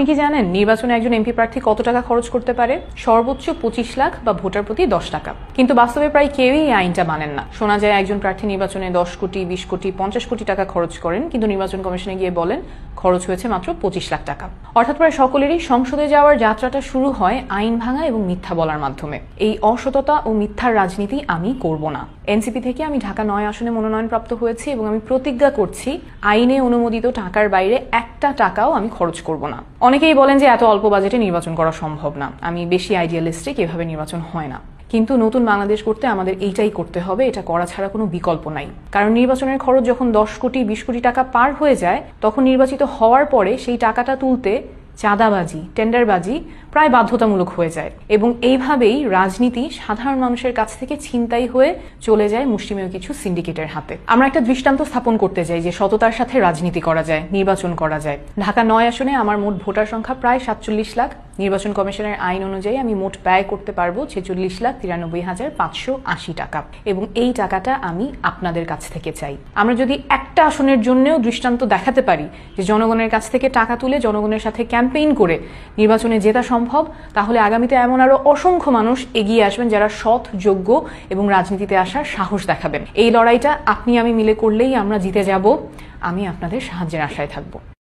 আপনি কি জানেন নির্বাচনে একজন এমপি প্রার্থী কত টাকা খরচ করতে পারে? সর্বোচ্চ 25 লাখ বা ভোটার প্রতি 10 টাকা। কিন্তু বাস্তবে প্রায় কেউই এই আইনটা মানেন না। শোনা যায় একজন প্রার্থী নির্বাচনে 10 কোটি, 20 কোটি, 50 কোটি টাকা খরচ করেন, কিন্তু নির্বাচন কমিশনে গিয়ে বলেন খরচ হয়েছে মাত্র 25 লাখ টাকা। অর্থাৎ প্রায় সকলেরই সংসদে যাওয়ার যাত্রাটা শুরু হয় আইন ভাঙা এবং মিথ্যা বলার মাধ্যমে। এই অসততা ও মিথ্যার রাজনীতি আমি করব না। এনসিপি থেকে আমি ঢাকা 9 আসনে মনোনয়নপ্রাপ্ত হয়েছি এবং আমি প্রতিজ্ঞা করছি আইনে অনুমোদিত টাকার বাইরে একটা টাকাও আমি খরচ করব না। অনেকেই বলেন যে এত অল্প বাজেটে নির্বাচন করা সম্ভব না, আমি বেশি আইডিয়ালিস্টিক, এভাবে নির্বাচন হয় না। কিন্তু নতুন বাংলাদেশ করতে আমাদের এইটাই করতে হবে, এটা করা ছাড়া কোনো বিকল্প নাই। কারণ নির্বাচনের খরচ যখন 10 কোটি 20 কোটি টাকা পার হয়ে যায়, তখন নির্বাচিত হওয়ার পরে সেই টাকাটা তুলতে চাঁদাবাজি, টেন্ডারবাজি প্রায় বাধ্যতামূলক হয়ে যায় এবং এইভাবেই রাজনীতি সাধারণ মানুষের কাছ থেকে ছিনতাই হয়ে চলে যায় মুষ্টিমেয় কিছু সিন্ডিকেটের হাতে। আমরা একটা দৃষ্টান্ত স্থাপন করতে চাই যে সততার সাথে রাজনীতি করা যায়, নির্বাচন করা যায়। ঢাকা 9 আসনে আমার মোট ভোটার সংখ্যা প্রায় 47 লাখ। নির্বাচন কমিশনের আইন অনুযায়ী আমি মোট ব্যয় করতে পারবো 46,93,580 টাকা এবং এই টাকাটা আমি আপনাদের কাছ থেকে চাই। আমরা যদি একটা আসনের জন্যও দৃষ্টান্ত দেখাতে পারি যে জনগণের কাছ থেকে টাকা তুলে জনগণের সাথে ক্যাম্পেইন করে নির্বাচনে জেতা সম্ভব, তাহলে আগামীতে এমন আরো অসংখ্য মানুষ এগিয়ে আসবেন যারা সৎ, যোগ্য এবং রাজনীতিতে আসার সাহস দেখাবেন। এই লড়াইটা আপনি আমি মিলে করলেই আমরা জিতে যাব। আমি আপনাদের সাহায্যের আশায় থাকবো।